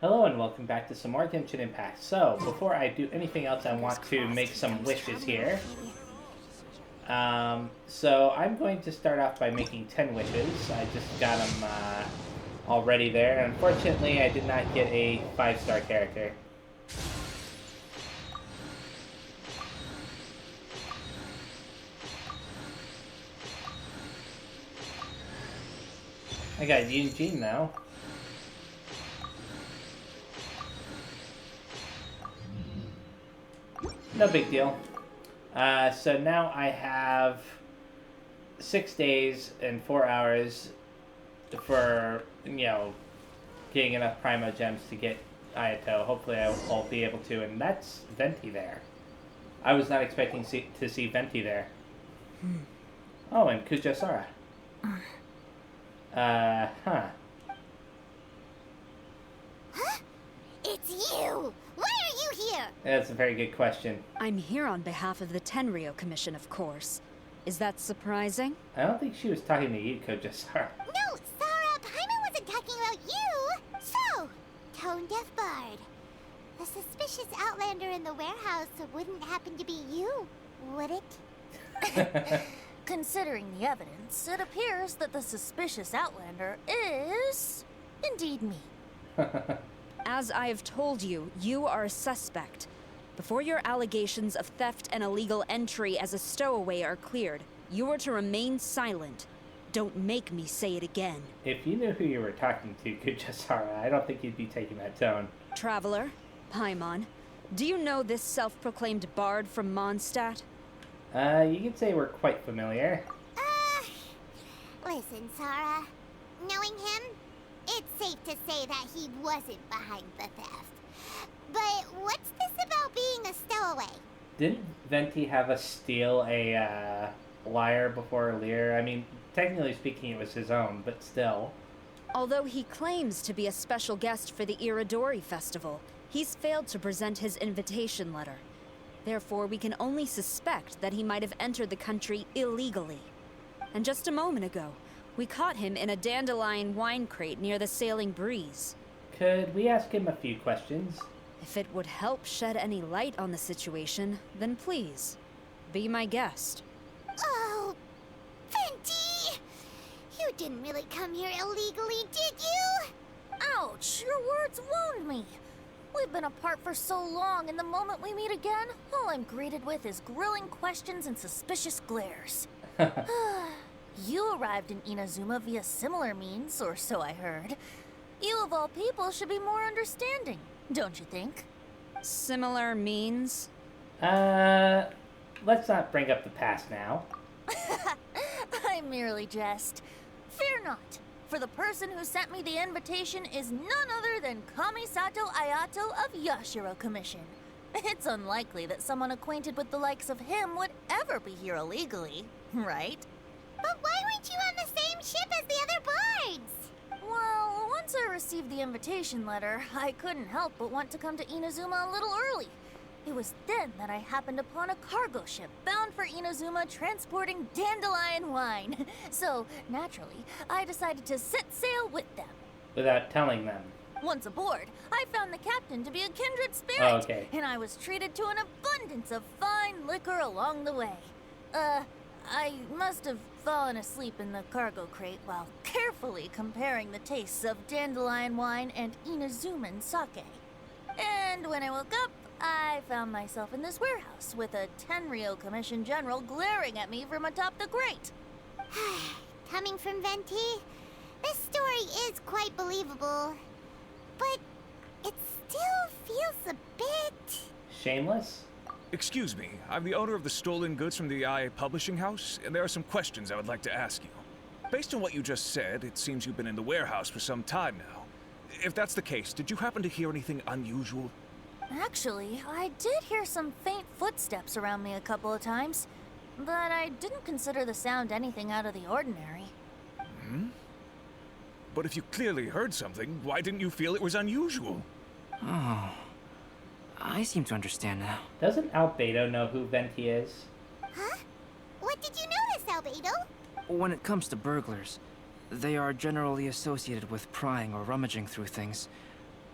Hello and welcome back to some more Genshin Impact. So, before I do anything else, I want to make some wishes here. So I'm going to start off by making 10 wishes. I just got them already there. Unfortunately, I did not get a 5-star character. I got Eugene now. No big deal. So now I have 6 days and 4 hours for, getting enough Primo Gems to get Ayato. Hopefully I'll be able to, and that's Venti there. I was not expecting to see Venti there. Oh, and Kujasara. Huh? It's you! Why are you here? That's a very good question. I'm here on behalf of the Tenryou Commission, of course. Is that surprising? I don't think she was talking to you, Kojasara. No, Sarah, Paimon wasn't talking about you! So, Tone Deaf Bard. The suspicious outlander in the warehouse wouldn't happen to be you, would it? Considering the evidence, it appears that the suspicious outlander is indeed me. As I have told you, you are a suspect. Before your allegations of theft and illegal entry as a stowaway are cleared, you are to remain silent. Don't make me say it again. If you knew who you were talking to, Kujasara, I don't think you'd be taking that tone. Traveler, Paimon, do you know this self-proclaimed bard from Mondstadt? You could say we're quite familiar. Listen, Sarah. Knowing him, it's safe to say that he wasn't behind the theft. But what's this about being a stowaway? Didn't Venti have us steal a lyre before Lear? I mean, technically speaking, it was his own, but still. Although he claims to be a special guest for the Iridori Festival, he's failed to present his invitation letter. Therefore, we can only suspect that he might have entered the country illegally. And just a moment ago, we caught him in a dandelion wine crate near the Sailing Breeze. Could we ask him a few questions? If it would help shed any light on the situation, then please, be my guest. Oh, Venti! You didn't really come here illegally, did you? Ouch, your words wound me. We've been apart for so long, and the moment we meet again, all I'm greeted with is grilling questions and suspicious glares. You arrived in Inazuma via similar means, or so I heard. You of all people should be more understanding, don't you think? Similar means? Let's not bring up the past now. I merely jest. Fear not, for the person who sent me the invitation is none other than Kamisato Ayato of Yashiro Commission. It's unlikely that someone acquainted with the likes of him would ever be here illegally, right? But why weren't you on the same ship as the other bards? Well, once I received the invitation letter, I couldn't help but want to come to Inazuma a little early. It was then that I happened upon a cargo ship bound for Inazuma transporting dandelion wine. So, naturally, I decided to set sail with them. Without telling them. Once aboard, I found the captain to be a kindred spirit. Oh, okay. And I was treated to an abundance of fine liquor along the way. I must have fallen asleep in the cargo crate while carefully comparing the tastes of dandelion wine and Inazuman sake. And when I woke up, I found myself in this warehouse with a Tenryou Commission general glaring at me from atop the grate. Coming from Venti, this story is quite believable. But it still feels a bit... Shameless? Excuse me, I'm the owner of the stolen goods from the IA Publishing House, and there are some questions I would like to ask you. Based on what you just said, it seems you've been in the warehouse for some time now. If that's the case, did you happen to hear anything unusual? Actually, I did hear some faint footsteps around me a couple of times, but I didn't consider the sound anything out of the ordinary. But if you clearly heard something, why didn't you feel it was unusual? Oh, I seem to understand now. Doesn't Albedo know who Venti is? Huh? What did you notice, Albedo? When it comes to burglars, they are generally associated with prying or rummaging through things.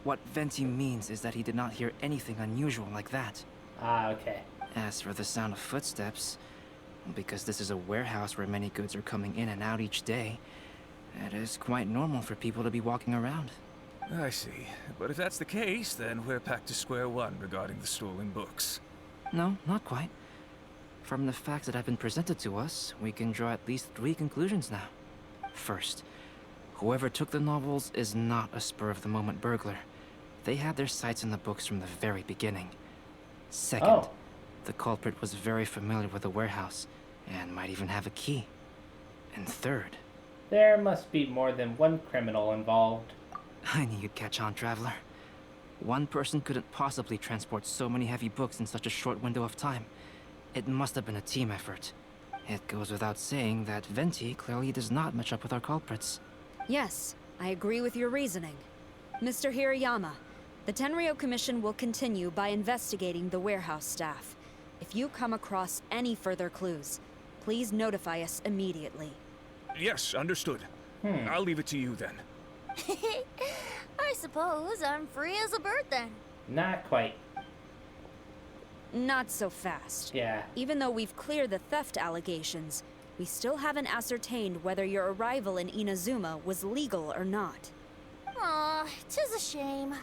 What Venti means is that he did not hear anything unusual like that. Ah, okay. As for the sound of footsteps, because this is a warehouse where many goods are coming in and out each day, it is quite normal for people to be walking around. I see. But if that's the case, then we're back to square one regarding the stolen books. No, not quite. From the facts that have been presented to us, we can draw at least 3 conclusions now. First, whoever took the novels is not a spur-of-the-moment burglar. They had their sights on the books from the very beginning. Second, the culprit was very familiar with the warehouse, and might even have a key. And third... There must be more than one criminal involved. I knew you'd catch on, Traveler. One person couldn't possibly transport so many heavy books in such a short window of time. It must have been a team effort. It goes without saying that Venti clearly does not match up with our culprits. Yes, I agree with your reasoning. Mr. Hirayama, the Tenryo Commission will continue by investigating the warehouse staff. If you come across any further clues, please notify us immediately. Yes, understood. I'll leave it to you then. I suppose I'm free as a bird then. Not quite. Not so fast. Yeah. Even though we've cleared the theft allegations, we still haven't ascertained whether your arrival in Inazuma was legal or not. Aw, 'tis a shame.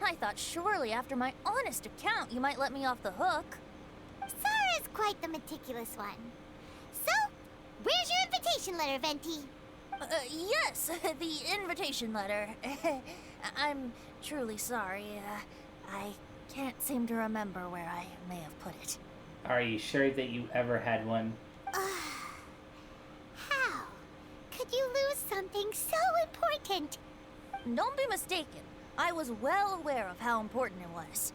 I thought surely after my honest account you might let me off the hook. Sarah's quite the meticulous one. So, where's your invitation letter, Venti? Yes, the invitation letter. I'm truly sorry. I can't seem to remember where I may have put it. Are you sure that you ever had one? How could you lose something so important? Don't be mistaken. I was well aware of how important it was.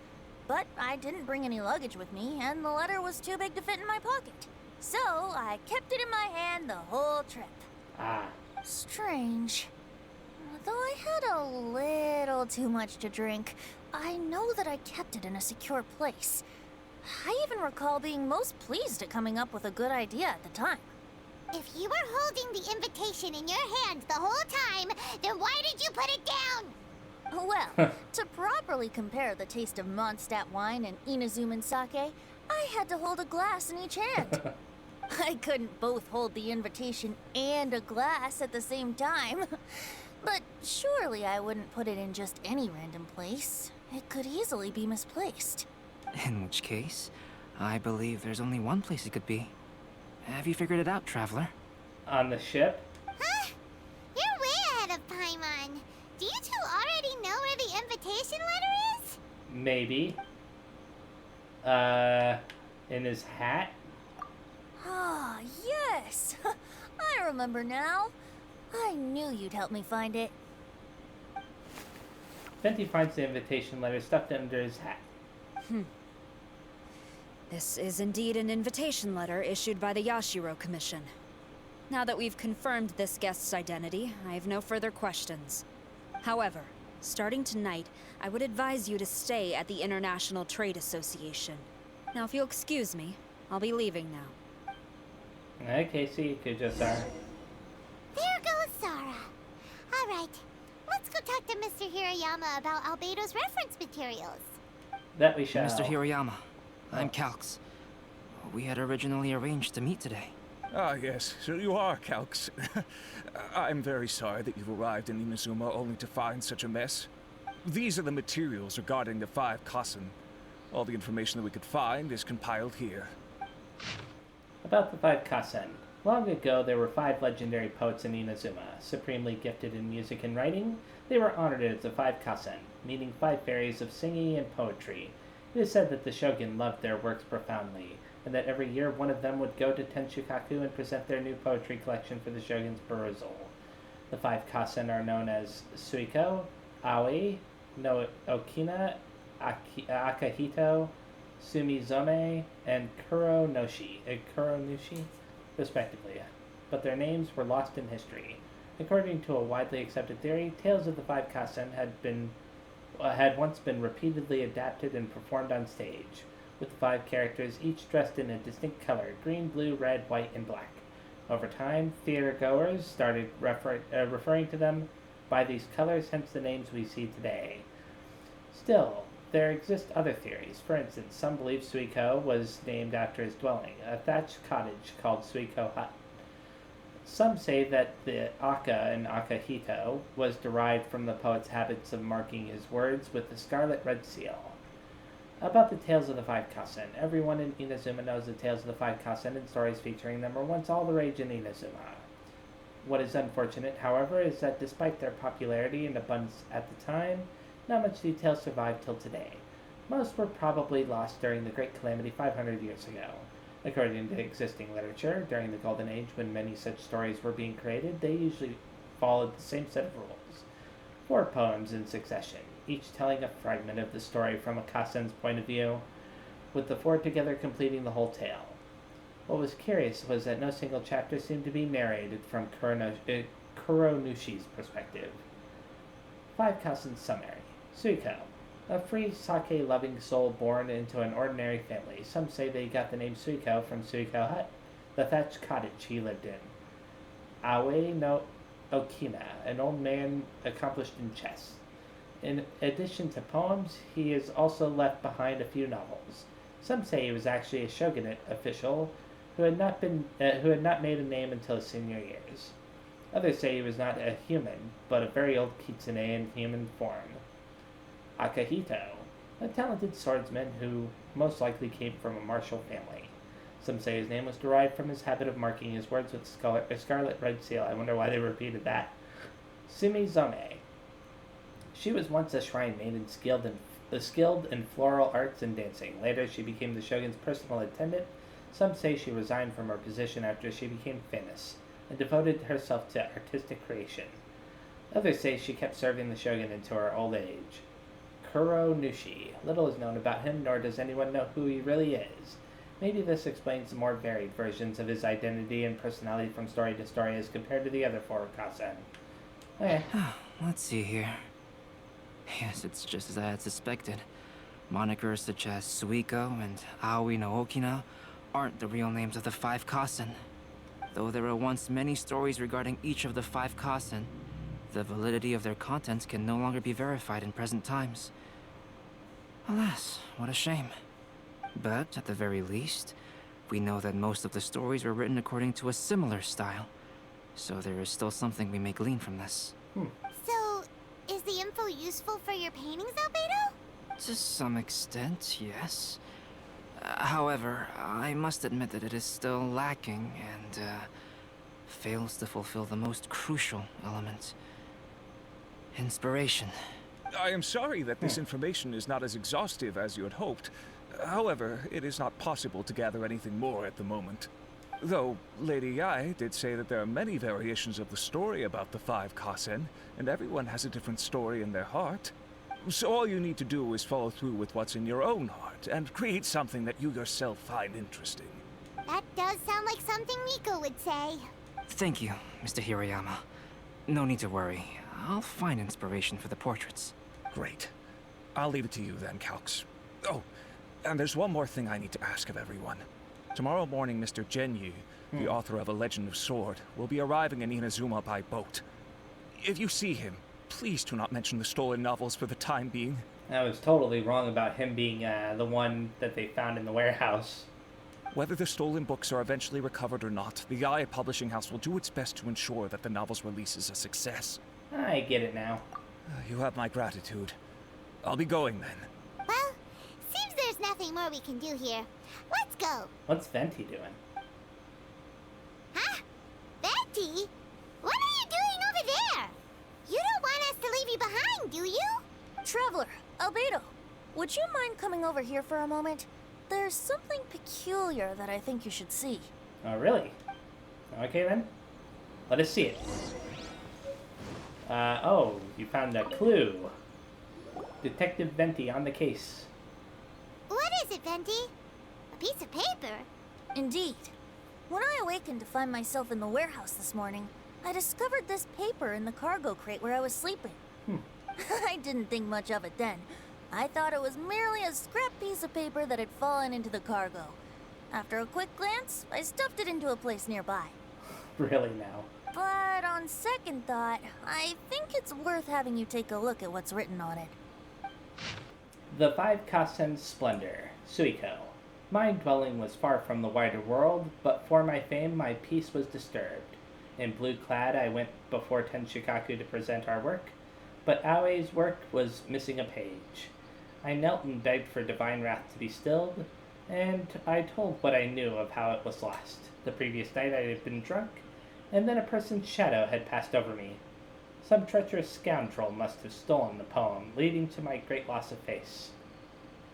But I didn't bring any luggage with me, and the letter was too big to fit in my pocket. So I kept it in my hand the whole trip. Ah. Strange. Though I had a little too much to drink, I know that I kept it in a secure place. I even recall being most pleased at coming up with a good idea at the time. If you were holding the invitation in your hand the whole time, then why did you put it down? Well, to properly compare the taste of Mondstadt wine and Inazuman sake, I had to hold a glass in each hand. I couldn't both hold the invitation and a glass at the same time. But surely I wouldn't put it in just any random place. It could easily be misplaced. In which case, I believe there's only one place it could be. Have you figured it out, Traveler? On the ship? Huh? You're way ahead of Paimon. Do you two already know where the invitation letter is? Maybe. In his hat? Ah, yes! I remember now. I knew you'd help me find it. Venti finds the invitation letter stuffed under his hat. This is indeed an invitation letter issued by the Yashiro Commission. Now that we've confirmed this guest's identity, I have no further questions. However, starting tonight, I would advise you to stay at the International Trade Association. Now, if you'll excuse me, I'll be leaving now. Okay, see you, Kujo-san. There goes Sarah. All right, let's go talk to Mr. Hirayama about Albedo's reference materials. That we shall. Mr. Hirayama, I'm Calx. We had originally arranged to meet today. Ah, yes, so you are, Calx. I'm very sorry that you've arrived in Inazuma only to find such a mess. These are the materials regarding the 5 Kassen. All the information that we could find is compiled here. About the 5 Kassen. Long ago, there were 5 legendary poets in Inazuma. Supremely gifted in music and writing, they were honored as the 5 Kassen, meaning 5 fairies of singing and poetry. It is said that the shogun loved their works profoundly, and that every year one of them would go to Tenshukaku and present their new poetry collection for the shogun's perusal. The 5 Kassen are known as Suiko, Aoi, no Okina, Akahito, Sumizome, and Kuronushi, respectively, but their names were lost in history. According to a widely accepted theory, tales of the 5 Kassen had once been repeatedly adapted and performed on stage, with the 5 characters each dressed in a distinct color: green, blue, red, white, and black. Over time, theatergoers started referring to them by these colors, hence the names we see today. Still, there exist other theories. For instance, some believe Suiko was named after his dwelling, a thatched cottage called Suiko Hut. Some say that the Aka in Akahito was derived from the poet's habits of marking his words with the scarlet red seal. About the tales of the five Kasen. Everyone in Inazuma knows the tales of the five Kasen and stories featuring them were once all the rage in Inazuma. What is unfortunate, however, is that despite their popularity and abundance at the time, not much detail survived till today. Most were probably lost during the Great Calamity 500 years ago. According to existing literature, during the Golden Age when many such stories were being created, they usually followed the same set of rules. 4 poems in succession, each telling a fragment of the story from a Kasen's point of view, with the 4 together completing the whole tale. What was curious was that no single chapter seemed to be narrated from Kuronushi's perspective. 5 Kasen's summary. Suiko, a free sake-loving soul born into an ordinary family. Some say they got the name Suiko from Suiko Hut, the thatched cottage he lived in. Aoi no Okina, an old man accomplished in chess. In addition to poems, he has also left behind a few novels. Some say he was actually a shogunate official who had not made a name until his senior years. Others say he was not a human, but a very old kitsune in human form. Akahito, a talented swordsman who most likely came from a martial family. Some say his name was derived from his habit of marking his words with a scarlet red seal. I wonder why they repeated that. Sumizome. She was once a shrine maiden skilled in floral arts and dancing. Later, she became the shogun's personal attendant. Some say she resigned from her position after she became famous and devoted herself to artistic creation. Others say she kept serving the shogun into her old age. Kuronushi. Little is known about him, nor does anyone know who he really is. Maybe this explains the more varied versions of his identity and personality from story to story as compared to the other 4 Kasen. Okay. Let's see here. Yes, it's just as I had suspected. Monikers such as Suiko and Aoi no Okina aren't the real names of the 5 Kasen. Though there were once many stories regarding each of the 5 Kasen, the validity of their contents can no longer be verified in present times. Alas, what a shame. But, at the very least, we know that most of the stories were written according to a similar style. So there is still something we may glean from this. So, is the info useful for your paintings, Albedo? To some extent, yes. However, I must admit that it is still lacking and, fails to fulfill the most crucial element. Inspiration. I am sorry that this information is not as exhaustive as you had hoped. However, it is not possible to gather anything more at the moment. Though, Lady Yae did say that there are many variations of the story about the 5 Kasen, and everyone has a different story in their heart. So all you need to do is follow through with what's in your own heart, and create something that you yourself find interesting. That does sound like something Miko would say. Thank you, Mr. Hirayama. No need to worry. I'll find inspiration for the portraits. Great. I'll leave it to you then, Calx. Oh, and there's one more thing I need to ask of everyone. Tomorrow morning, Mr. Genyu, the author of A Legend of Sword, will be arriving in Inazuma by boat. If you see him, please do not mention the stolen novels for the time being. I was totally wrong about him being the one that they found in the warehouse. Whether the stolen books are eventually recovered or not, the Yae Publishing House will do its best to ensure that the novel's release is a success. I get it now. You have my gratitude. I'll be going then. Well, seems there's nothing more we can do here. Let's go. What's Venti doing? Huh? Venti? What are you doing over there? You don't want us to leave you behind, do you? Traveler, Albedo, would you mind coming over here for a moment? There's something peculiar that I think you should see. Oh, really? Okay then. Let us see it. Oh, you found a clue. Detective Venti on the case. What is it, Venti? A piece of paper? Indeed. When I awakened to find myself in the warehouse this morning, I discovered this paper in the cargo crate where I was sleeping. I didn't think much of it then. I thought it was merely a scrap piece of paper that had fallen into the cargo. After a quick glance, I stuffed it into a place nearby. Really now? But on second thought, I think it's worth having you take a look at what's written on it. The Five Kasen's Splendor, Suiko. My dwelling was far from the wider world, but for my fame my peace was disturbed. In blue clad I went before Tenshikaku to present our work, but Aoi's work was missing a page. I knelt and begged for divine wrath to be stilled, and I told what I knew of how it was lost. The previous night I had been drunk, and then a person's shadow had passed over me. Some treacherous scoundrel must have stolen the poem, leading to my great loss of face.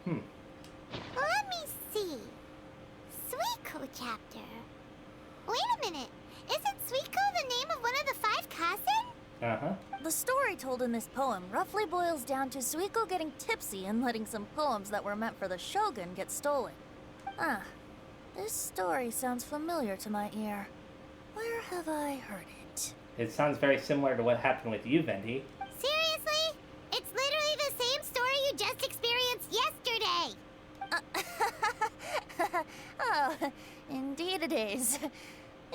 Let me see. Suiko chapter. Wait a minute. Isn't Suiko the name of one of the Five Kasen? Uh-huh. The story told in this poem roughly boils down to Suiko getting tipsy and letting some poems that were meant for the shogun get stolen. This story sounds familiar to my ear. Where have I heard it? It sounds very similar to what happened with you, Venti. Seriously? It's literally the same story you just experienced yesterday. Oh, indeed it is.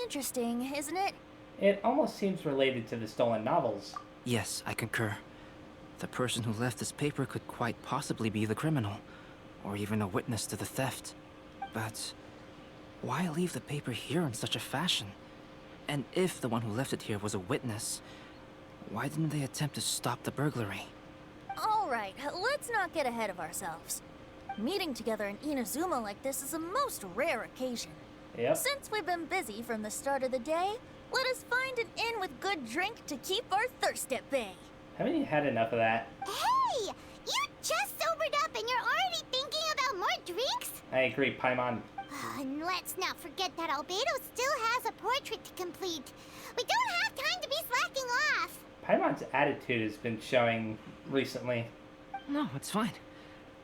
Interesting, isn't it? It almost seems related to the stolen novels. Yes, I concur. The person who left this paper could quite possibly be the criminal, or even a witness to the theft. But why leave the paper here in such a fashion? And if the one who left it here was a witness, why didn't they attempt to stop the burglary? Alright, let's not get ahead of ourselves. Meeting together in Inazuma like this is a most rare occasion. Yep. Since we've been busy from the start of the day, let us find an inn with good drink to keep our thirst at bay. Haven't you had enough of that? Hey! You just sobered up and you're already thinking about more drinks? I agree, Paimon. And let's not forget that Albedo still has a portrait to complete. We don't have time to be slacking off. Paimon's attitude has been showing recently. No, it's fine.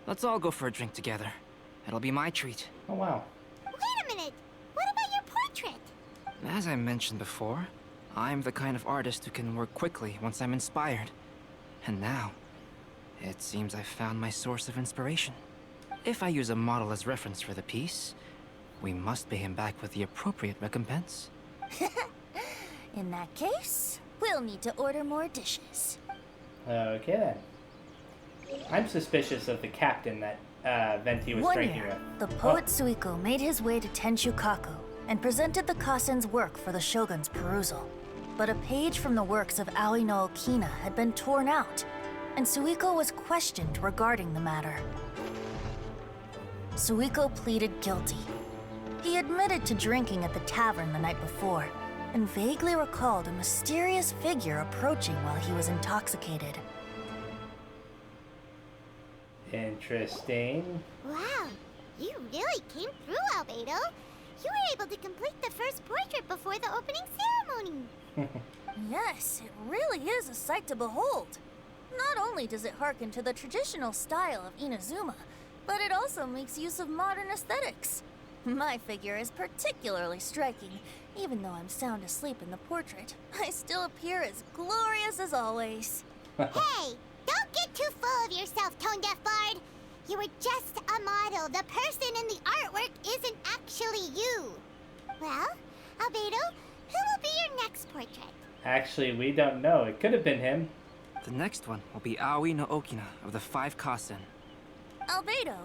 Let's all go for a drink together. It'll be my treat. Oh, wow. Wait a minute. What about your portrait? As I mentioned before, I'm the kind of artist who can work quickly once I'm inspired. And now, it seems I've found my source of inspiration. If I use a model as reference for the piece, we must pay him back with the appropriate recompense. In that case, we'll need to order more dishes. Okay, then. I'm suspicious of the captain that Venti was One drinking year, with. the poet Suiko made his way to Tenshukaku and presented the Kasen's work for the shogun's perusal. But a page from the works of Aoi no Okina had been torn out, and Suiko was questioned regarding the matter. Suiko pleaded guilty. He admitted to drinking at the tavern the night before, and vaguely recalled a mysterious figure approaching while he was intoxicated. Interesting. Wow, you really came through, Albedo. You were able to complete the first portrait before the opening ceremony. Yes, it really is a sight to behold. Not only does it harken to the traditional style of Inazuma, but it also makes use of modern aesthetics. My figure is particularly striking. Even though I'm sound asleep in the portrait, I still appear as glorious as always. Hey, don't get too full of yourself, Tone Deaf Bard. You were just a model. The person in the artwork isn't actually you. Well, Albedo, who will be your next portrait? Actually, we don't know. It could have been him. The next one will be Aoi no Okina of the Five Kasen. Albedo,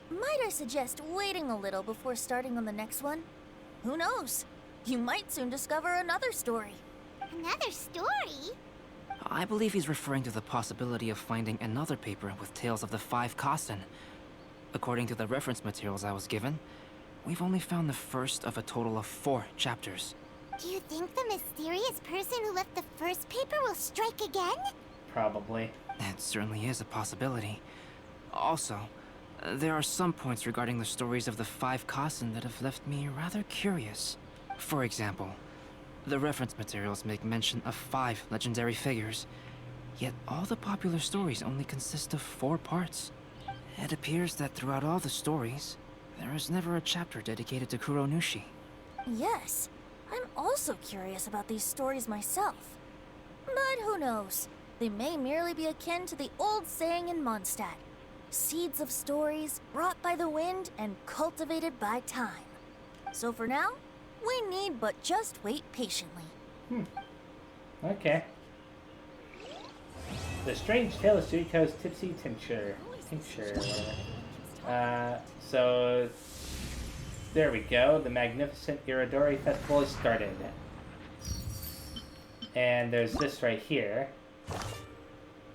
might I suggest waiting a little before starting on the next one? Who knows? You might soon discover another story. Another story? I believe he's referring to the possibility of finding another paper with tales of the Five Kasen. According to the reference materials I was given, we've only found the first of a total of 4 chapters. Do you think the mysterious person who left the first paper will strike again? Probably. It certainly is a possibility. Also, there are some points regarding the stories of the Five Kasen that have left me rather curious. For example, the reference materials make mention of 5 legendary figures, yet all the popular stories only consist of 4 parts. It appears that throughout all the stories, there is never a chapter dedicated to Kuronushi. Yes, I'm also curious about these stories myself. But who knows? They may merely be akin to the old saying in Mondstadt. Seeds of stories brought by the wind and cultivated by time. So for now, we need but just wait patiently. Okay. The Strange Tale of Suiko's Tipsy Tincture. Tincture. So there we go. The magnificent Iridori Festival is started. And there's this right here.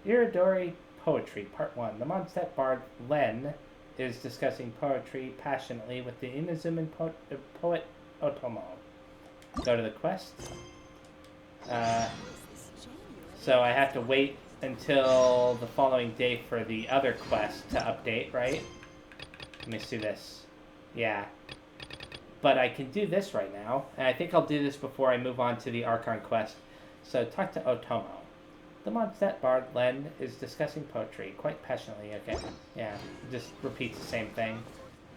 Iridori Poetry, Part 1. The Mondstadt bard Len is discussing poetry passionately with the Inazuman poet Otomo. Go to the quest. So I have to wait until the following day for the other quest to update, right? Let me see this. Yeah. But I can do this right now, and I think I'll do this before I move on to the Archon quest. So talk to Otomo. The Mondstadt bard Len is discussing poetry quite passionately. Okay, yeah, just repeats the same thing.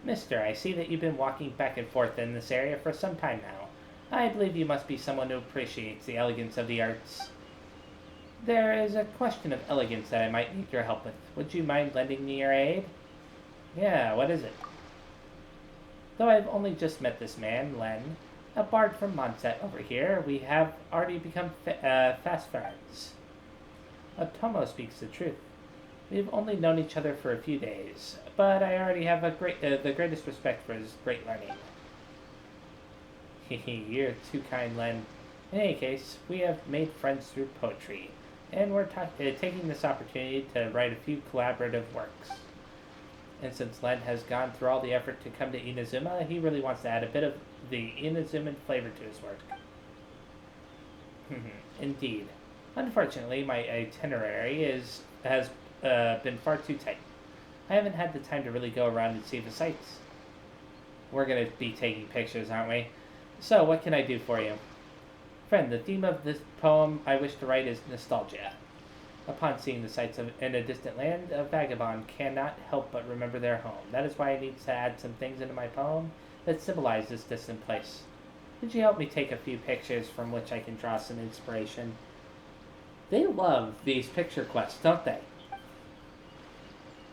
Mister, I see that you've been walking back and forth in this area for some time now. I believe you must be someone who appreciates the elegance of the arts. There is a question of elegance that I might need your help with. Would you mind lending me your aid? Yeah, what is it? Though I've only just met this man, Len, a bard from Mondstadt over here, we have already become fast friends. Otomo speaks the truth. We've only known each other for a few days, but I already have the greatest respect for his great learning. Hehe, you're too kind, Len. In any case, we have made friends through poetry, and we're taking this opportunity to write a few collaborative works. And since Len has gone through all the effort to come to Inazuma, he really wants to add a bit of the Inazuman flavor to his work. Indeed. Unfortunately, my itinerary has been far too tight. I haven't had the time to really go around and see the sights. We're going to be taking pictures, aren't we? So, what can I do for you? Friend, the theme of this poem I wish to write is nostalgia. Upon seeing the sights in a distant land, a vagabond cannot help but remember their home. That is why I need to add some things into my poem that symbolize this distant place. Could you help me take a few pictures from which I can draw some inspiration? They love these picture quests, don't they?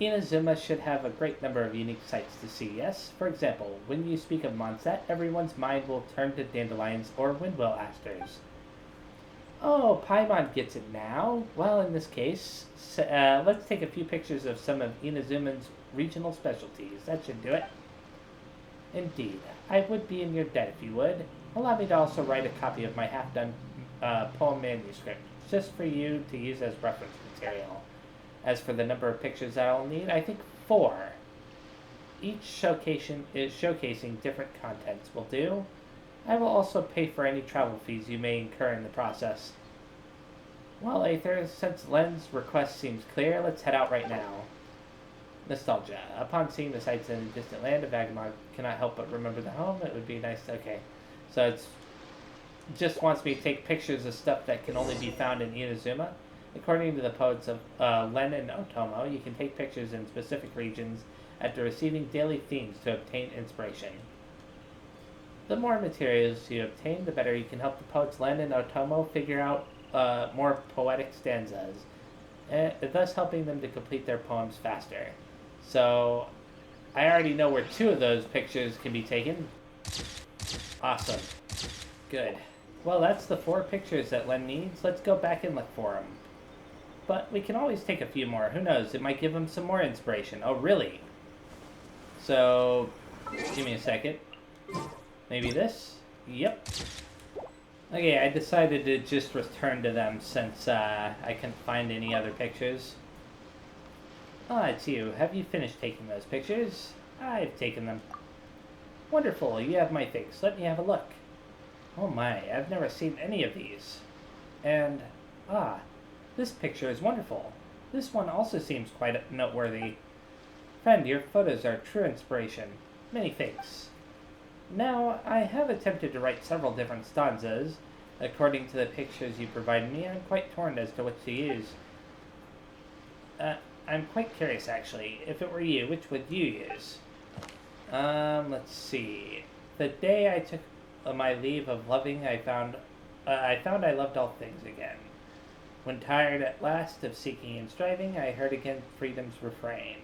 Inazuma should have a great number of unique sights to see, yes? For example, when you speak of Mondstadt, everyone's mind will turn to dandelions or windmill asters. Oh, Paimon gets it now? Well, in this case, let's take a few pictures of some of Inazuman's regional specialties. That should do it. Indeed. I would be in your debt if you would. Allow me to also write a copy of my half-done poem manuscript, just for you to use as reference material. As for the number of pictures that I'll need, I think 4. Each showcasing different contents will do. I will also pay for any travel fees you may incur in the process. Well, Aether, since Len's request seems clear, let's head out right now. Nostalgia. Upon seeing the sights in a distant land, a vagabond cannot help but remember the home. It would be nice to... Okay. So it's... just wants me to take pictures of stuff that can only be found in Inazuma. According to the poets of Len and Otomo, you can take pictures in specific regions after receiving daily themes to obtain inspiration. The more materials you obtain, the better you can help the poets Len and Otomo figure out more poetic stanzas, thus helping them to complete their poems faster. So, I already know where 2 of those pictures can be taken. Awesome. Good. Well, that's the 4 pictures that Len needs. Let's go back and look for them. But we can always take a few more. Who knows? It might give him some more inspiration. Oh, really? So, give me a second. Maybe this? Yep. Okay, I decided to just return to them since I couldn't find any other pictures. Ah, it's you. Have you finished taking those pictures? I've taken them. Wonderful, you have my fix. Let me have a look. Oh my, I've never seen any of these. And, this picture is wonderful. This one also seems quite noteworthy. Friend, your photos are true inspiration. Many thanks. Now, I have attempted to write several different stanzas. According to the pictures you provided me, I'm quite torn as to which to use. I'm quite curious, actually. If it were you, which would you use? Let's see. The day I took my leave of loving, I found I loved all things again. When tired at last of seeking and striving, I heard again freedom's refrain.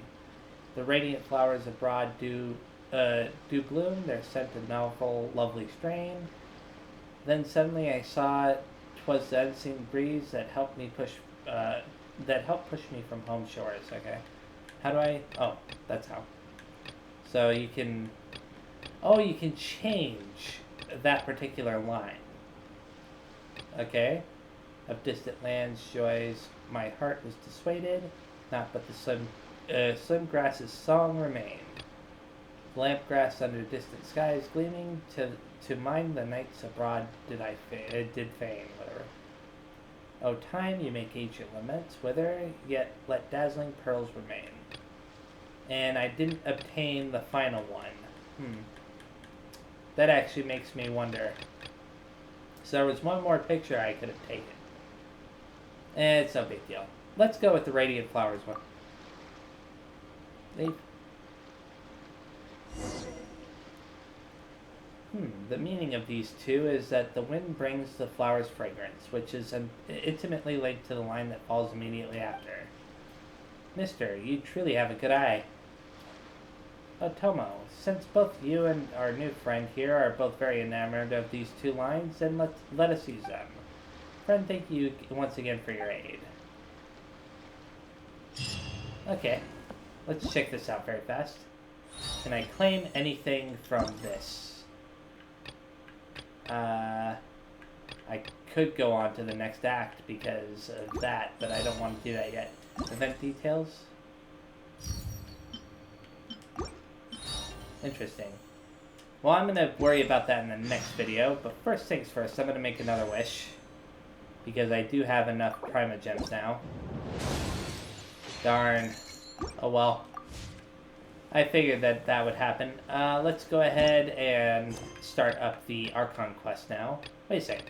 The radiant flowers abroad do bloom, their scent a novel, lovely strain. Then suddenly I saw 'twas the unseen breeze that helped push me from home shores. Okay. How do I... Oh, that's how. So you can... Oh, you can change that particular line. Okay. Of distant lands, joys, my heart was dissuaded, not but the slim grass's song remained. Lamp grass under distant skies gleaming, to mind the nights abroad did fain, whatever. O time, you make ancient laments wither, yet let dazzling pearls remain. And I didn't obtain the final one. That actually makes me wonder. So there was one more picture I could have taken. It's no big deal. Let's go with the Radiant Flowers one. Leave. The meaning of these two is that the wind brings the flower's fragrance, which is intimately linked to the line that follows immediately after. Mister, you truly have a good eye. Otomo, since both you and our new friend here are both very enamored of these two lines, then let us use them. Friend, thank you once again for your aid. Okay, let's check this out very fast. Can I claim anything from this? I could go on to the next act because of that, but I don't want to do that yet. Event details? Interesting. Well, I'm going to worry about that in the next video, but first things first, I'm going to make another wish. Because I do have enough Prima Gems now. Darn. Oh well. I figured that that would happen. Let's go ahead and start up the Archon quest now. Wait a second.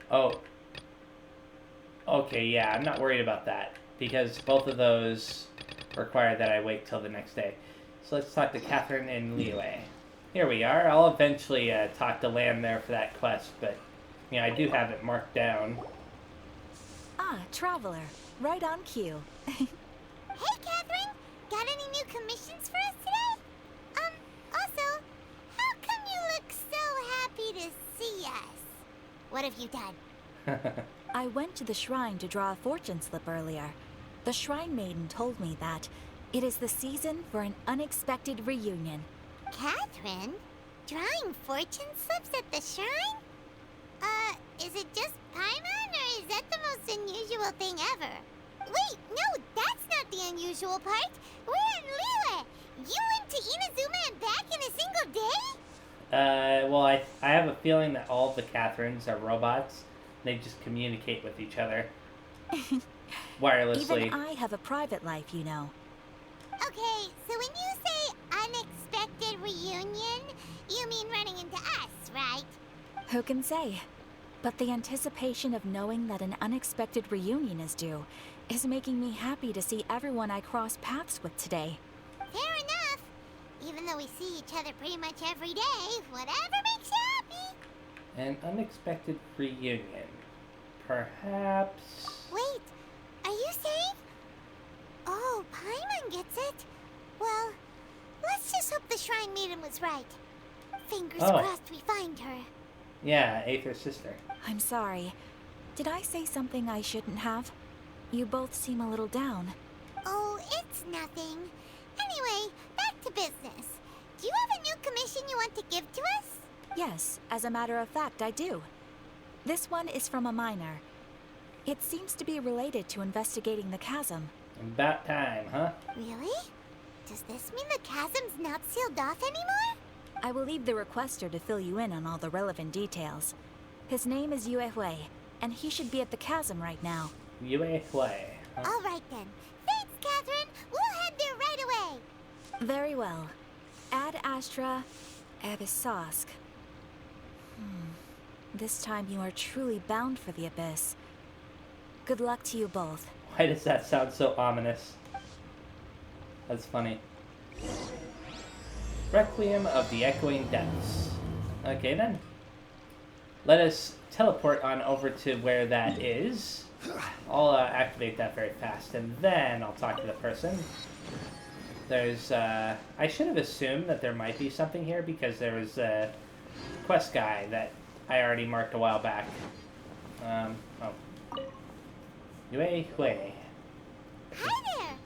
Oh. Okay, yeah, I'm not worried about that. Because both of those require that I wait till the next day. So let's talk to Catherine and Liyue. Here we are. I'll eventually talk to Lamb there for that quest, but you know, I do have it marked down. Ah, Traveler. Right on cue. Hey, Catherine! Got any new commissions for us today? Also, how come you look so happy to see us? What have you done? I went to the shrine to draw a fortune slip earlier. The shrine maiden told me that it is the season for an unexpected reunion. Catherine? Drawing fortune slips at the shrine? Is it just Paimon, or is that the most unusual thing ever? Wait, no, that's not the unusual part. We're in Liyue. You went to Inazuma and back in a single day? Well, I have a feeling that all the Catherines are robots. They just communicate with each other. Wirelessly. Even I have a private life, you know. Okay, so when you say unexpected reunion, you mean running into us, right? Who can say? But the anticipation of knowing that an unexpected reunion is due is making me happy to see everyone I cross paths with today. Fair enough. Even though we see each other pretty much every day, whatever makes you happy. An unexpected reunion. Perhaps... Wait, are you saying? Oh, Paimon gets it. Well, let's just hope the Shrine Maiden was right. Fingers crossed we find her. Yeah, Aether's sister. I'm sorry. Did I say something I shouldn't have? You both seem a little down. Oh, it's nothing. Anyway, back to business. Do you have a new commission you want to give to us? Yes, as a matter of fact, I do. This one is from a miner. It seems to be related to investigating the chasm. About time, huh? Really? Does this mean the chasm's not sealed off anymore? I will leave the requester to fill you in on all the relevant details. His name is Hues, and he should be at the chasm right now. Hues. Huh? All right then. Thanks, Catherine. We'll head there right away. Very well. Ad Astra Abyssosque. This time you are truly bound for the abyss. Good luck to you both. Why does that sound so ominous? That's funny. Requiem of the Echoing Depths. Okay then. Let us teleport on over to where that is. I'll activate that very fast, and then I'll talk to the person. There's, I should have assumed that there might be something here because there was a quest guy that I already marked a while back. Hi there.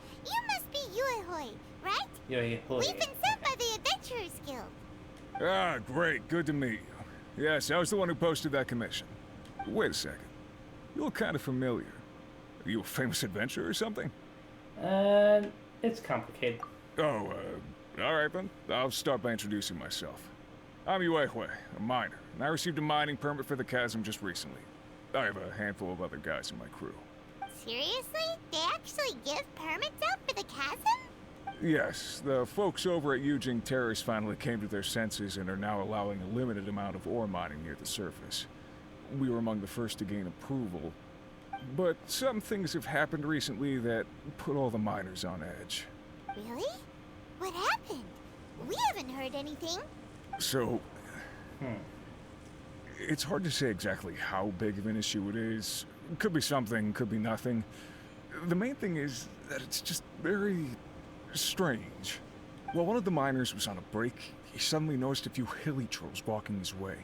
Yo, We've been sent by the Adventurers Guild. Ah, great. Good to meet you. Yes, I was the one who posted that commission. Wait a second. You look kind of familiar. Are you a famous adventurer or something? It's complicated. Oh, alright then. I'll start by introducing myself. I'm Hues, a miner, and I received a mining permit for the chasm just recently. I have a handful of other guys in my crew. Seriously? They actually give permits out for the chasm? Yes, the folks over at Eugene Terrace finally came to their senses and are now allowing a limited amount of ore mining near the surface. We were among the first to gain approval, but some things have happened recently that put all the miners on edge. Really? What happened? We haven't heard anything. So, it's hard to say exactly how big of an issue it is. Could be something, could be nothing. The main thing is that it's just very strange. While one of the miners was on a break, he suddenly noticed a few hilly trolls walking his way.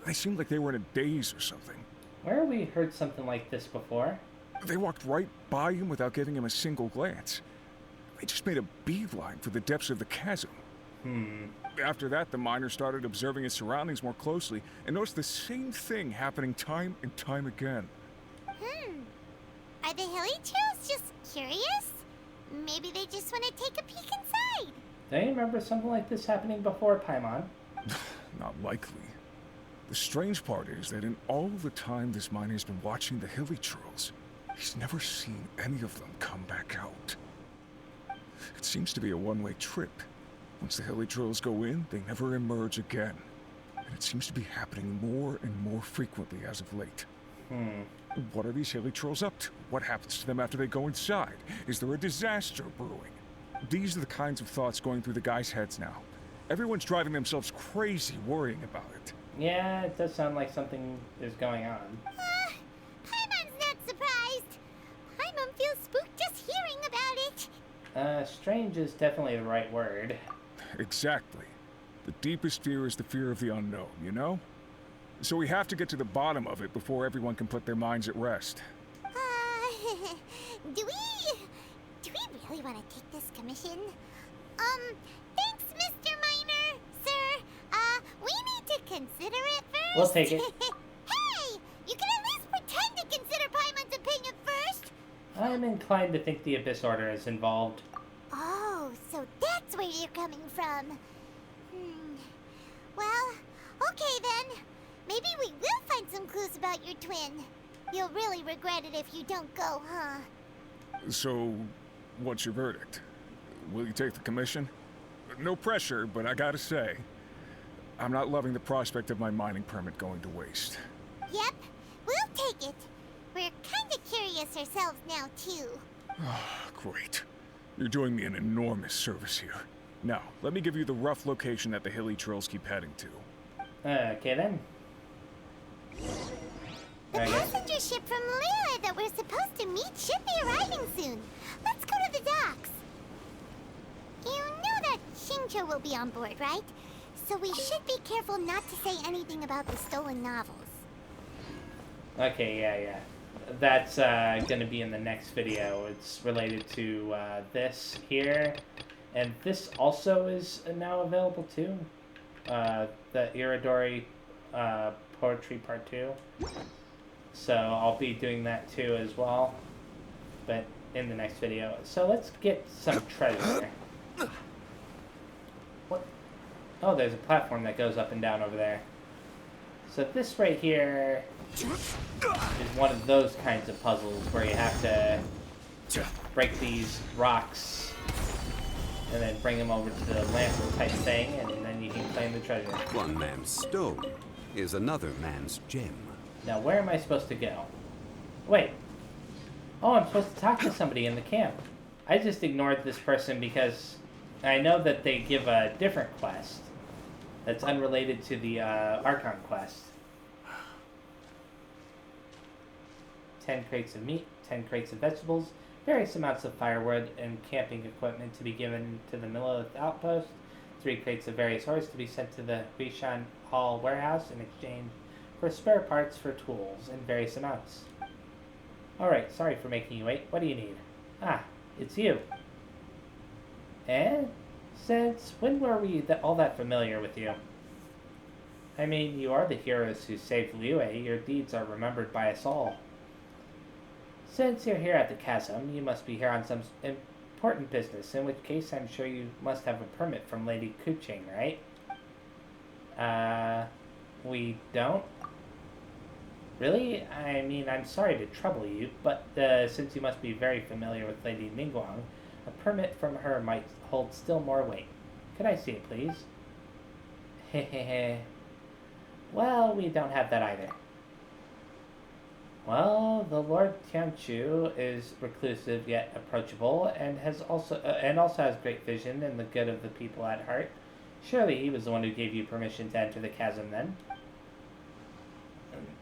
They seemed like they were in a daze or something. Where have we heard something like this before? They walked right by him without giving him a single glance. They just made a beeline for the depths of the chasm. After that, the miner started observing his surroundings more closely and noticed the same thing happening time and time again. Are the hilly trolls just curious? Maybe they just want to take a peek inside. Do you remember something like this happening before, Paimon? Not likely. The strange part is that in all the time this miner's been watching the hilly trolls, he's never seen any of them come back out. It seems to be a one-way trip. Once the hilly trolls go in, they never emerge again. And it seems to be happening more and more frequently as of late. What are these hilly trolls up to? What happens to them after they go inside? Is there a disaster brewing? These are the kinds of thoughts going through the guys' heads now. Everyone's driving themselves crazy worrying about it. Yeah, it does sound like something is going on. Paimon's not surprised. Paimon feels spooked just hearing about it. Strange is definitely the right word. Exactly. The deepest fear is the fear of the unknown, you know? So we have to get to the bottom of it before everyone can put their minds at rest. Do we really want to take this commission? Thanks, Mr. Miner, sir. We need to consider it first. We'll take it. Hey, you can at least pretend to consider Paimon's opinion first. I'm inclined to think the Abyss Order is involved. Oh, so that's where you're coming from. Well, okay then. Maybe we will find some clues about your twin. You'll really regret it if you don't go, huh? So, what's your verdict? Will you take the commission? No pressure, but I gotta say, I'm not loving the prospect of my mining permit going to waste. Yep, we'll take it. We're kinda curious ourselves now, too. Great. You're doing me an enormous service here. Now, let me give you the rough location that the hilly trolls keep heading to. Okay then. The passenger ship from Lyra that we're supposed to meet should be arriving soon. Let's go to the docks. You know that Shincho will be on board, right? So we should be careful not to say anything about the stolen novels. Okay, yeah. That's gonna be in the next video. It's related to this here. And this also is now available too. The Iridori Poetry Part 2. So I'll be doing that too as well. But in the next video. So let's get some treasure. What? Oh, there's a platform that goes up and down over there. So this right here is one of those kinds of puzzles where you have to break these rocks and then bring them over to the lamp type thing, and then you can claim the treasure. One man's stone is another man's gem. Now, where am I supposed to go? Wait. Oh, I'm supposed to talk to somebody in the camp. I just ignored this person because I know that they give a different quest that's unrelated to the Archon quest. 10 crates of meat, 10 crates of vegetables, various amounts of firewood and camping equipment to be given to the Millith outpost, 3 crates of various ores to be sent to the Huishan Hall warehouse in exchange for spare parts for tools in various amounts. Alright, sorry for making you wait. What do you need? Ah, it's you. Eh? Since when were we all that familiar with you? I mean, you are the heroes who saved Liyue. Your deeds are remembered by us all. Since you're here at the chasm, you must be here on some important business, in which case I'm sure you must have a permit from Lady Kuching, right? We don't? Really? I mean, I'm sorry to trouble you, but since you must be very familiar with Lady Ningguang, a permit from her might hold still more weight. Could I see it, please? Hehehe. Well, we don't have that either. Well, the Lord Tianchu is reclusive yet approachable, and also has great vision and the good of the people at heart. Surely he was the one who gave you permission to enter the chasm, then?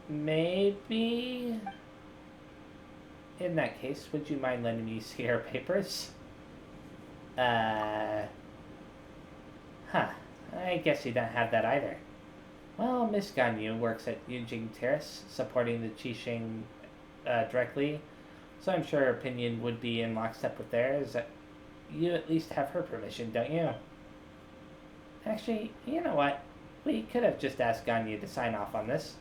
Maybe. In that case, would you mind lending me your papers? Huh. I guess you don't have that either. Well, Miss Ganyu works at Yunjing Terrace, supporting the Qixing directly, so I'm sure her opinion would be in lockstep with theirs. You at least have her permission, don't you? Actually, you know what? We could have just asked Ganyu to sign off on this.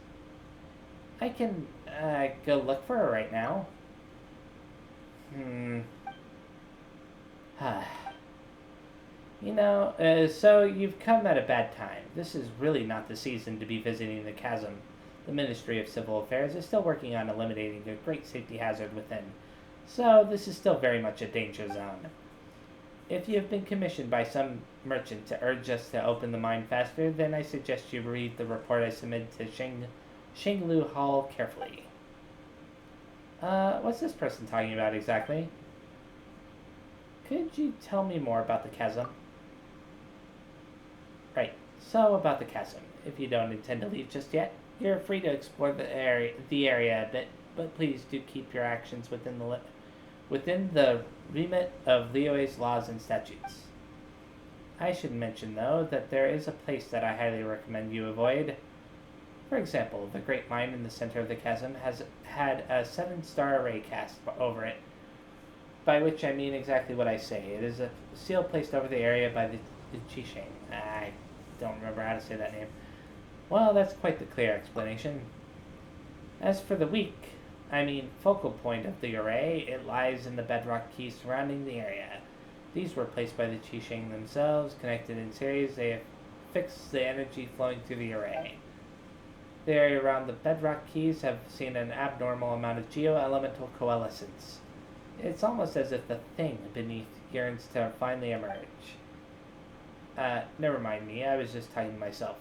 I can go look for her right now. You know, so you've come at a bad time. This is really not the season to be visiting the chasm. The Ministry of Civil Affairs is still working on eliminating a great safety hazard within, so this is still very much a danger zone. If you have been commissioned by some merchant to urge us to open the mine faster, then I suggest you read the report I submitted to Xinglu Hall carefully. What's this person talking about exactly? Could you tell me more about the chasm? Right, so about the chasm. If you don't intend to leave just yet, you're free to explore the area a bit, but please do keep your actions within the remit of Liyue's laws and statutes. I should mention, though, that there is a place that I highly recommend you avoid. For example, the Great Mine in the center of the chasm has had a 7-star array cast over it, by which I mean exactly what I say. It is a seal placed over the area by the Qixing. I don't remember how to say that name. Well, that's quite the clear explanation. As for the focal point of the array, it lies in the bedrock keys surrounding the area. These were placed by the Qixing themselves, connected in series. They have fixed the energy flowing through the array. The area around the bedrock keys have seen an abnormal amount of geo-elemental coalescence. It's almost as if the thing beneath yearns to finally emerge. Never mind me, I was just talking to myself.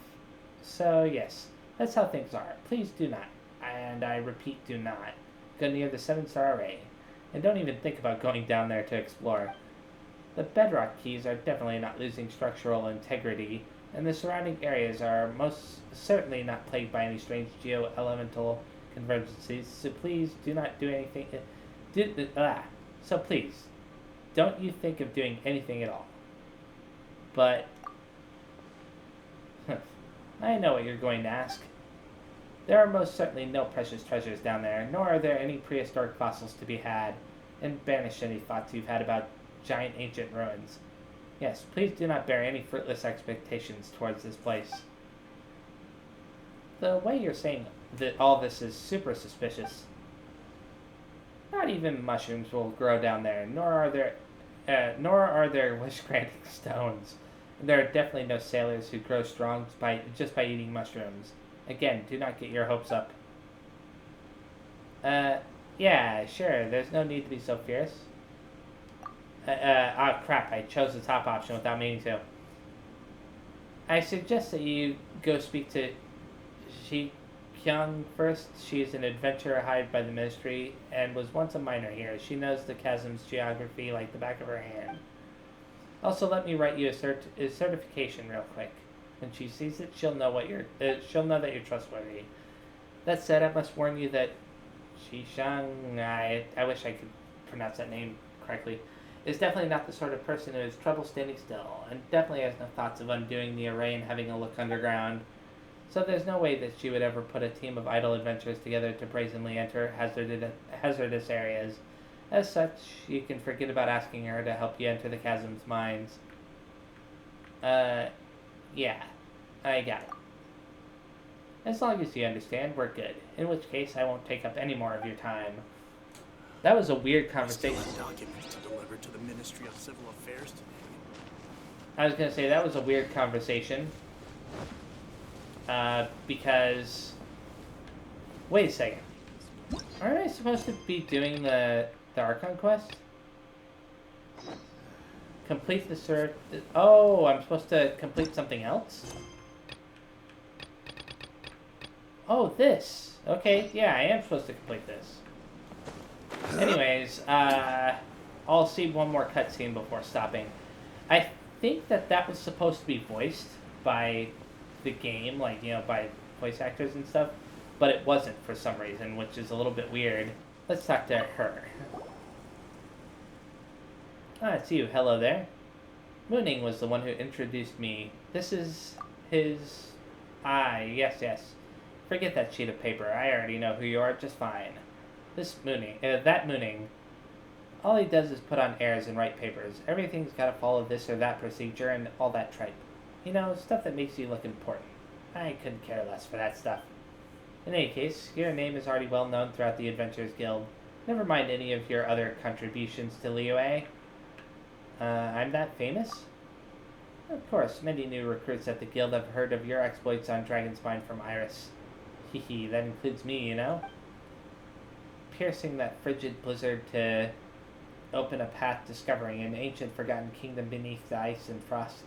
So yes, that's how things are. Please do not, and I repeat do not, go near the 7-star array. And don't even think about going down there to explore. The bedrock keys are definitely not losing structural integrity, and the surrounding areas are most certainly not plagued by any strange geo-elemental convergences, so please do not do anything... So please, don't you think of doing anything at all. But... I know what you're going to ask. There are most certainly no precious treasures down there, nor are there any prehistoric fossils to be had, and banish any thoughts you've had about giant ancient ruins. Yes, please do not bear any fruitless expectations towards this place. The way you're saying that all this is super suspicious. Not even mushrooms will grow down there, nor are there wish-granting stones. There are definitely no sailors who grow strong just by eating mushrooms. Again, do not get your hopes up. Yeah, sure, there's no need to be so fierce. Crap, I chose the top option without meaning to. I suggest that you go speak to Shi Kyung first. She is an adventurer hired by the Ministry and was once a miner here. She knows the chasm's geography like the back of her hand. Also, let me write you a certification real quick. When she sees it, she'll know that you're trustworthy. That said, I must warn you that Shishang, I wish I could pronounce that name correctly, is definitely not the sort of person who has trouble standing still, and definitely has no thoughts of undoing the array and having a look underground. So there's no way that she would ever put a team of idle adventurers together to brazenly enter hazardous areas. As such, you can forget about asking her to help you enter the chasm's mines. Yeah, I got it. As long as you understand, we're good. In which case, I won't take up any more of your time. That was a weird conversation. Documents to deliver to the Ministry of Civil Affairs today. I was gonna say that was a weird conversation. Because wait a second. Aren't I supposed to be doing the Archon quest? Complete the search. Oh, I'm supposed to complete something else? Oh, this. Okay, yeah, I am supposed to complete this. Anyways, I'll see one more cutscene before stopping. I think that was supposed to be voiced by the game, like, you know, by voice actors and stuff, but it wasn't for some reason, which is a little bit weird. Let's talk to her. Ah, it's you. Hello there. Mooning was the one who introduced me. This is his... Ah, yes. Forget that sheet of paper. I already know who you are just fine. That Mooning, all he does is put on airs and write papers. Everything's gotta follow this or that procedure and all that tripe. You know, stuff that makes you look important. I couldn't care less for that stuff. In any case, your name is already well known throughout the Adventurers Guild. Never mind any of your other contributions to Liyue. I'm that famous? Of course, many new recruits at the guild have heard of your exploits on Dragonspine from Iris. Hehe, that includes me, you know? Piercing that frigid blizzard to open a path discovering an ancient forgotten kingdom beneath the ice and frost.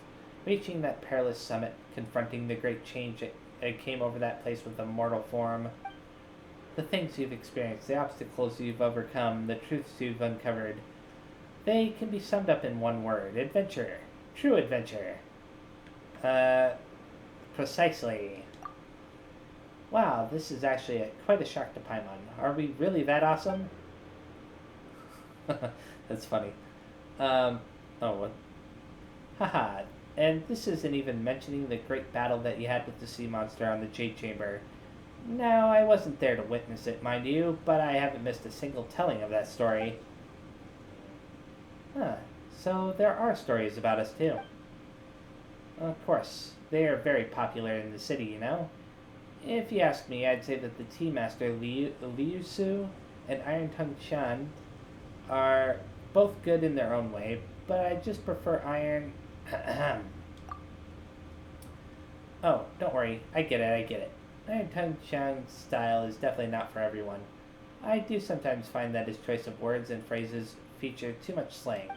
Reaching that perilous summit, confronting the great change that came over that place with a mortal form. The things you've experienced, the obstacles you've overcome, the truths you've uncovered. They can be summed up in one word. Adventure. True adventure. Precisely. Wow, this is actually quite a shock to Paimon. Are we really that awesome? That's funny. Oh, what? Haha. And this isn't even mentioning the great battle that you had with the sea monster on the Jade Chamber. Now, I wasn't there to witness it, mind you, but I haven't missed a single telling of that story. Huh. So there are stories about us, too. Of course. They are very popular in the city, you know? If you ask me, I'd say that the Tea Master Liu Su and Iron Tongue Chan are both good in their own way, but I just prefer Iron... Oh, don't worry. I get it. Iron Tongue Chan's style is definitely not for everyone. I do sometimes find that his choice of words and phrases feature too much slang.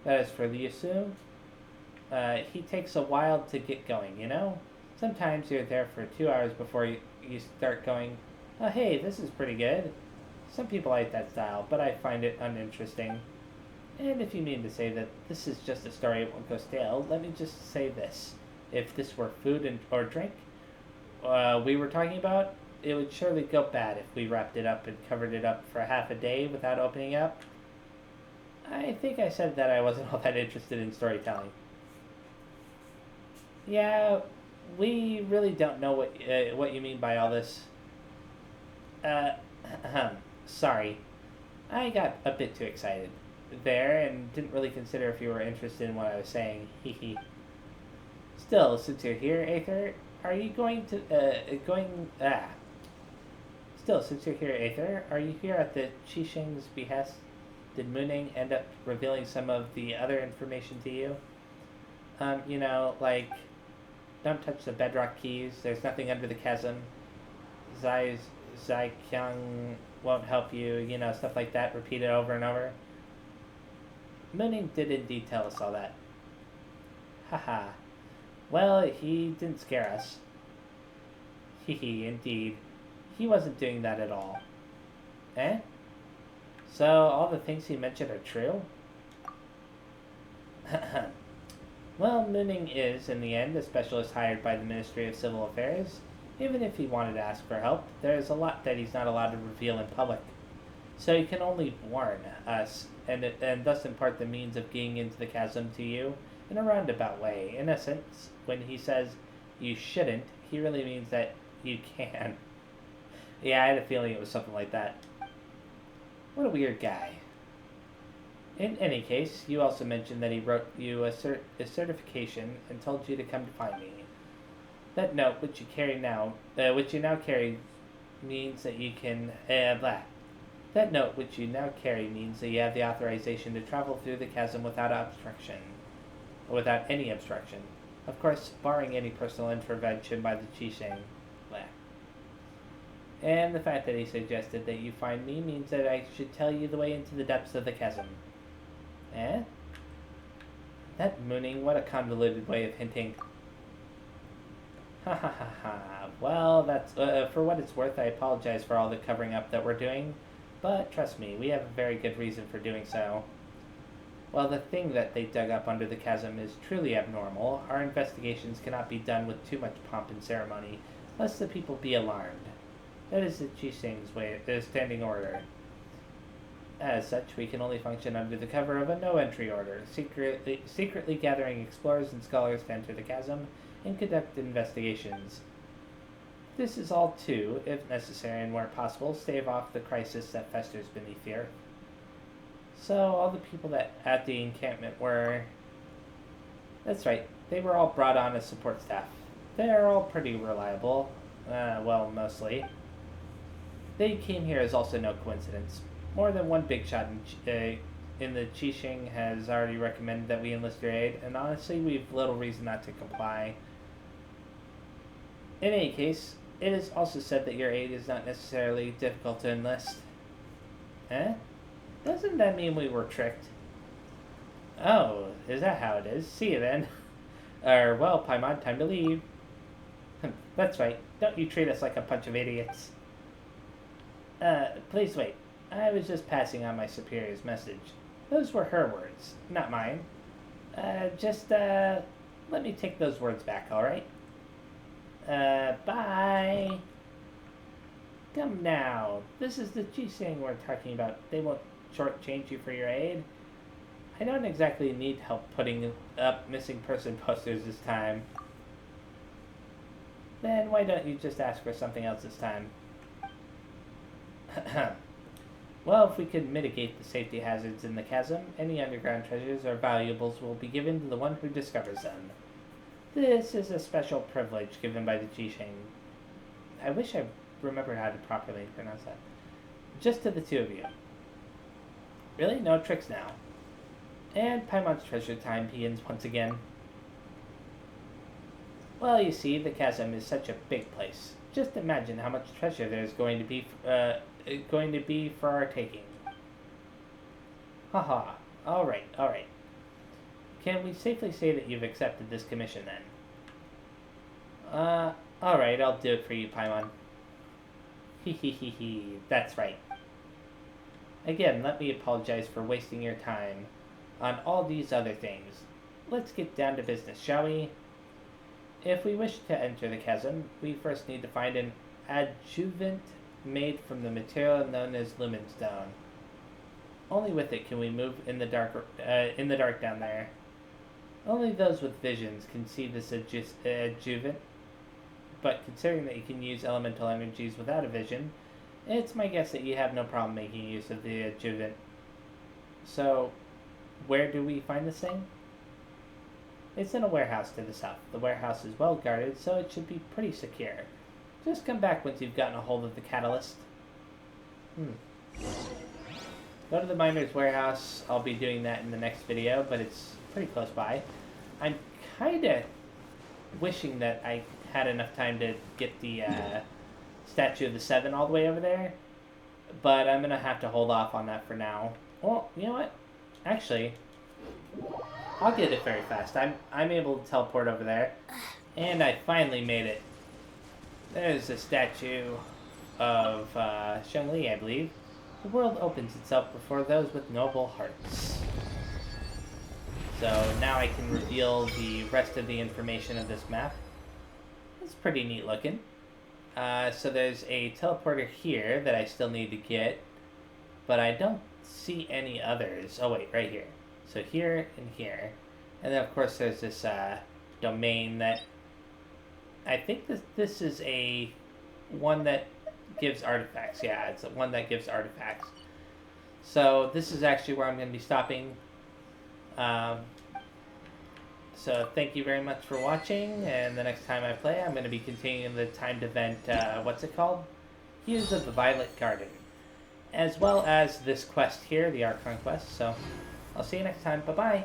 But as for Liu Su, he takes a while to get going, you know? Sometimes you're there for 2 hours before you start going, oh hey, this is pretty good. Some people like that style, but I find it uninteresting. And if you mean to say that this is just a story that won't go stale, let me just say this. If this were food or drink we were talking about, it would surely go bad if we wrapped it up and covered it up for half a day without opening up. I think I said that I wasn't all that interested in storytelling. Yeah, we really don't know what you mean by all this. Sorry. I got a bit too excited there and didn't really consider if you were interested in what I was saying. Hehe. Still, since you're here, Aether, are you going to, Still, since you're here, Aether, are you here at the Qixing's behest? Did Mooning end up revealing some of the other information to you? You know, like, don't touch the bedrock keys, there's nothing under the chasm, Zai Kyung won't help you, you know, stuff like that, repeated over and over. Mooning did indeed tell us all that. Haha. Well, he didn't scare us. Hehe, indeed. He wasn't doing that at all. Eh? So, all the things he mentioned are true? Well, Mooning is, in the end, a specialist hired by the Ministry of Civil Affairs. Even if he wanted to ask for help, there is a lot that he's not allowed to reveal in public. So he can only warn us, and thus impart the means of getting into the chasm to you in a roundabout way. In essence, when he says you shouldn't, he really means that you can. Yeah, I had a feeling it was something like that. What a weird guy. In any case, you also mentioned that he wrote you a certification and told you to come to find me. That note, which you now carry, means that you can That note, which you now carry, means that you have the authorization to travel through the chasm without any obstruction. Of course, barring any personal intervention by the Qisheng. And the fact that he suggested that you find me means that I should tell you the way into the depths of the chasm. Eh? That mooning, what a convoluted way of hinting. Ha ha ha ha. Well, that's, for what it's worth, I apologize for all the covering up that we're doing, but trust me, we have a very good reason for doing so. While the thing that they dug up under the chasm is truly abnormal, our investigations cannot be done with too much pomp and ceremony, lest the people be alarmed. That is the Qisheng's way, standing order. As such, we can only function under the cover of a no-entry order, secretly gathering explorers and scholars to enter the chasm and conduct investigations. This is all to, if necessary and where possible, stave off the crisis that festers beneath the earth. So, all the people that at the encampment were... That's right, they were all brought on as support staff. They are all pretty reliable. Well, mostly. They came here is also no coincidence. More than one big shot in the Qisheng has already recommended that we enlist your aid, and honestly, we've little reason not to comply. In any case, it is also said that your aid is not necessarily difficult to enlist. Eh? Doesn't that mean we were tricked? Oh, is that how it is? See you then. Well, Paimon, time to leave. That's right. Don't you treat us like a bunch of idiots. Please wait. I was just passing on my superior's message. Those were her words, not mine. Let me take those words back, alright? Bye. Come now. This is the Qisheng we're talking about. They won't shortchange you for your aid. I don't exactly need help putting up missing person posters this time. Then why don't you just ask for something else this time? Well, if we could mitigate the safety hazards in the chasm, any underground treasures or valuables will be given to the one who discovers them. This is a special privilege given by the Qisheng. I wish I remembered how to properly pronounce that. Just to the two of you. Really? No tricks now. And Paimon's treasure time begins once again. Well, you see, the chasm is such a big place. Just imagine how much treasure there's going to be for our taking. Haha. Alright. Can we safely say that you've accepted this commission then? Alright, I'll do it for you, Paimon. Hehehehe, that's right. Again, let me apologize for wasting your time on all these other things. Let's get down to business, shall we? If we wish to enter the chasm, we first need to find an adjuvant made from the material known as lumenstone. Only with it can we move in the dark down there. Only those with visions can see this adjuvant, but considering that you can use elemental energies without a vision, it's my guess that you have no problem making use of the adjuvant. So, where do we find this thing? It's in a warehouse to the south. The warehouse is well guarded, so it should be pretty secure. Just come back once you've gotten a hold of the catalyst. Go to the miner's warehouse. I'll be doing that in the next video, but it's pretty close by. I'm kinda wishing that I had enough time to get the Statue of the Seven all the way over there, but I'm gonna have to hold off on that for now. Well, you know what? Actually, I'll get it very fast. I'm able to teleport over there, and I finally made it. There's a statue of Shengli, I believe. The world opens itself before those with noble hearts. So now I can reveal the rest of the information of this map. It's pretty neat looking. So there's a teleporter here that I still need to get, but I don't see any others. Oh wait, right here. So here and here. And then of course there's this domain that I think this is a one that gives artifacts. Yeah, it's one that gives artifacts. So this is actually where I'm going to be stopping. So thank you very much for watching, and the next time I play, I'm going to be continuing the timed event, what's it called? Hues of the Violet Garden. As well as this quest here, the Archon quest. So I'll see you next time. Bye-bye.